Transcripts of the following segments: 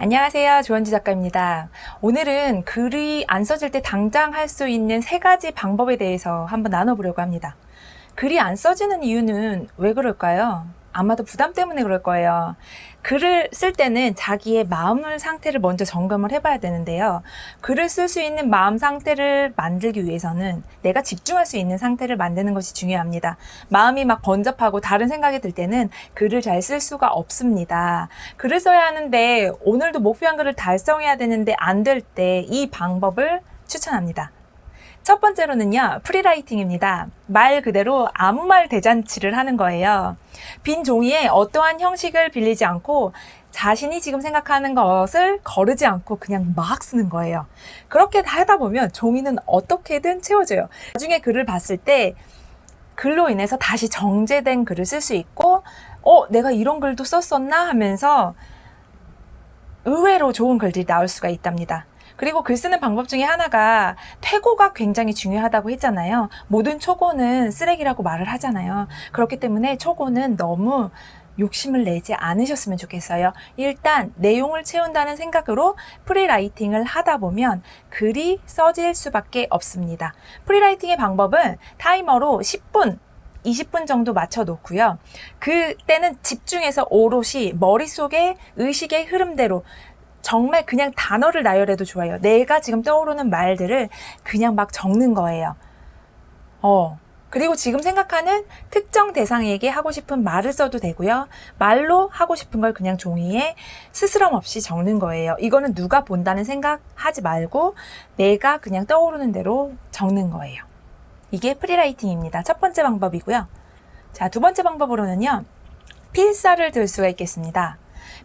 안녕하세요. 조은지 작가입니다. 오늘은 글이 안 써질 때 당장 할 수 있는 3가지 방법에 대해서 한번 나눠보려고 합니다. 글이 안 써지는 이유는 왜 그럴까요? 아마도 부담 때문에 그럴 거예요. 글을 쓸 때는 자기의 마음 상태를 먼저 점검을 해봐야 되는데요. 글을 쓸 수 있는 마음 상태를 만들기 위해서는 내가 집중할 수 있는 상태를 만드는 것이 중요합니다. 마음이 막 번잡하고 다른 생각이 들 때는 글을 잘 쓸 수가 없습니다. 글을 써야 하는데 오늘도 목표한 글을 달성해야 되는데 안 될 때 이 방법을 추천합니다. 첫 번째로는요, 프리라이팅입니다. 말 그대로 아무 말 대잔치를 하는 거예요. 빈 종이에 어떠한 형식을 빌리지 않고 자신이 지금 생각하는 것을 거르지 않고 그냥 막 쓰는 거예요. 그렇게 하다 보면 종이는 어떻게든 채워져요. 나중에 글을 봤을 때 글로 인해서 다시 정제된 글을 쓸 수 있고 내가 이런 글도 썼었나 하면서 의외로 좋은 글들이 나올 수가 있답니다. 그리고 글 쓰는 방법 중에 하나가 퇴고가 굉장히 중요하다고 했잖아요. 모든 초고는 쓰레기라고 말을 하잖아요. 그렇기 때문에 초고는 너무 욕심을 내지 않으셨으면 좋겠어요. 일단 내용을 채운다는 생각으로 프리라이팅을 하다 보면 글이 써질 수밖에 없습니다. 프리라이팅의 방법은 타이머로 10분 20분 정도 맞춰 놓고요. 그때는 집중해서 오롯이 머릿속에 의식의 흐름대로 정말 그냥 단어를 나열해도 좋아요. 내가 지금 떠오르는 말들을 그냥 막 적는 거예요. 그리고 지금 생각하는 특정 대상에게 하고 싶은 말을 써도 되고요. 말로 하고 싶은 걸 그냥 종이에 스스럼 없이 적는 거예요. 이거는 누가 본다는 생각 하지 말고 내가 그냥 떠오르는 대로 적는 거예요. 이게 프리라이팅입니다. 첫 번째 방법이고요. 자, 두 번째 방법으로는요, 필사를 들 수가 있겠습니다.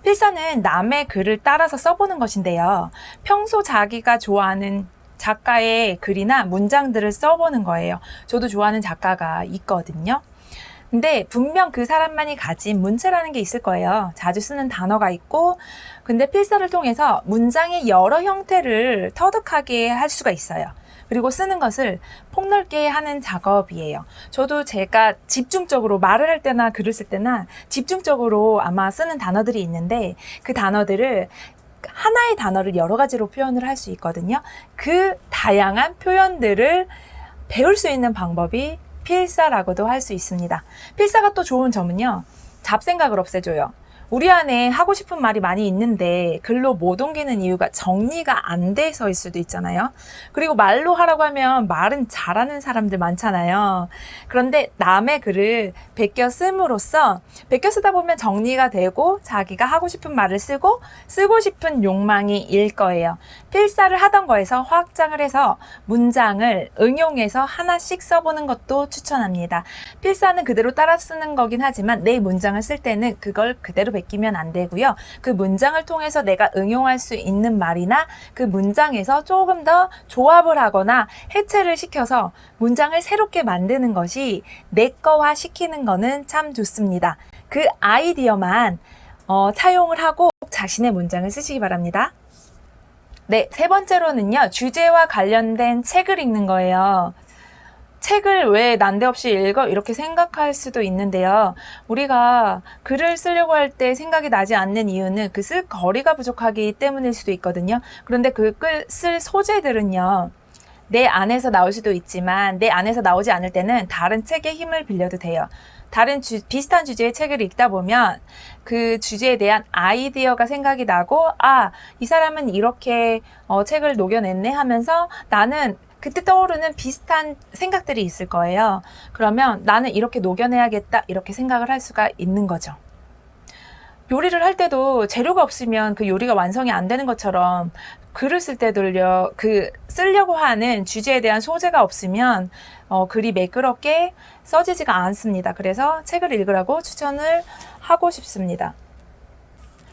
필사는 남의 글을 따라서 써보는 것인데요. 평소 자기가 좋아하는 작가의 글이나 문장들을 써보는 거예요. 저도 좋아하는 작가가 있거든요. 근데 분명 그 사람만이 가진 문체라는 게 있을 거예요. 자주 쓰는 단어가 있고, 근데 필사를 통해서 문장의 여러 형태를 터득하게 할 수가 있어요. 그리고 쓰는 것을 폭넓게 하는 작업이에요. 저도 제가 집중적으로 말을 할 때나 글을 쓸 때나 집중적으로 아마 쓰는 단어들이 있는데 그 단어들을 하나의 단어를 여러 가지로 표현을 할 수 있거든요. 그 다양한 표현들을 배울 수 있는 방법이 필사라고도 할 수 있습니다. 필사가 또 좋은 점은요, 잡생각을 없애줘요. 우리 안에 하고 싶은 말이 많이 있는데 글로 못 옮기는 이유가 정리가 안 돼서일 수도 있잖아요. 그리고 말로 하라고 하면 말은 잘하는 사람들 많잖아요. 그런데 남의 글을 베껴 씀으로써 베껴 쓰다 보면 정리가 되고 자기가 하고 싶은 말을 쓰고 싶은 욕망이 일 거예요. 필사를 하던 거에서 확장을 해서 문장을 응용해서 하나씩 써보는 것도 추천합니다. 필사는 그대로 따라 쓰는 거긴 하지만 내 문장을 쓸 때는 그걸 그대로 베끼면 안 되고요. 그 문장을 통해서 내가 응용할 수 있는 말이나 그 문장에서 조금 더 조합을 하거나 해체를 시켜서 문장을 새롭게 만드는 것이 내 거화 시키는 거는 참 좋습니다. 그 아이디어만 차용을 하고 자신의 문장을 쓰시기 바랍니다. 네, 세 번째로는요, 주제와 관련된 책을 읽는 거예요. 책을 왜 난데없이 읽어? 이렇게 생각할 수도 있는데요. 우리가 글을 쓰려고 할 때 생각이 나지 않는 이유는 그 쓸 거리가 부족하기 때문일 수도 있거든요. 그런데 그 쓸 소재들은요, 내 안에서 나올 수도 있지만 내 안에서 나오지 않을 때는 다른 책의 힘을 빌려도 돼요. 다른 비슷한 주제의 책을 읽다 보면 그 주제에 대한 아이디어가 생각이 나고, 이 사람은 이렇게 책을 녹여냈네 하면서 나는 그때 떠오르는 비슷한 생각들이 있을 거예요. 그러면 나는 이렇게 녹여내야겠다, 이렇게 생각을 할 수가 있는 거죠. 요리를 할 때도 재료가 없으면 그 요리가 완성이 안 되는 것처럼 글을 쓸 때도요, 쓰려고 하는 주제에 대한 소재가 없으면 글이 매끄럽게 써지지가 않습니다. 그래서 책을 읽으라고 추천을 하고 싶습니다.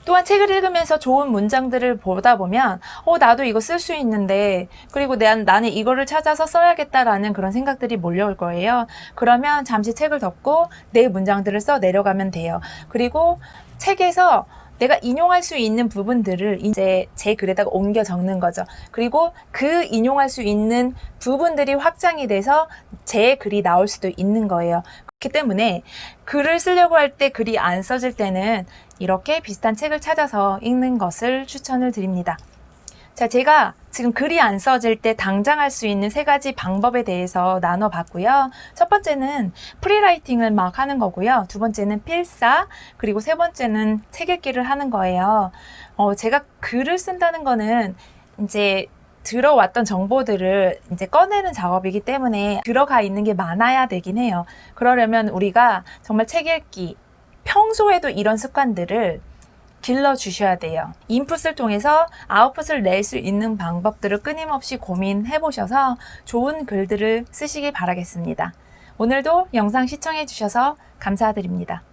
또한 책을 읽으면서 좋은 문장들을 보다 보면 나도 이거 쓸 수 있는데, 그리고 나는 이거를 찾아서 써야겠다라는 그런 생각들이 몰려올 거예요. 그러면 잠시 책을 덮고 내 문장들을 써 내려가면 돼요. 그리고 책에서 내가 인용할 수 있는 부분들을 이제 제 글에다가 옮겨 적는 거죠. 그리고 그 인용할 수 있는 부분들이 확장이 돼서 제 글이 나올 수도 있는 거예요. 그렇기 때문에 글을 쓰려고 할 때 글이 안 써질 때는 이렇게 비슷한 책을 찾아서 읽는 것을 추천을 드립니다. 자, 제가 지금 글이 안 써질 때 당장 할 수 있는 3가지 방법에 대해서 나눠봤고요. 첫 번째는 프리라이팅을 막 하는 거고요. 두 번째는 필사, 그리고 세 번째는 책 읽기를 하는 거예요. 제가 글을 쓴다는 거는 이제 들어왔던 정보들을 이제 꺼내는 작업이기 때문에 들어가 있는 게 많아야 되긴 해요. 그러려면 우리가 정말 책 읽기, 평소에도 이런 습관들을 길러주셔야 돼요. 인풋을 통해서 아웃풋을 낼 수 있는 방법들을 끊임없이 고민해 보셔서 좋은 글들을 쓰시기 바라겠습니다. 오늘도 영상 시청해 주셔서 감사드립니다.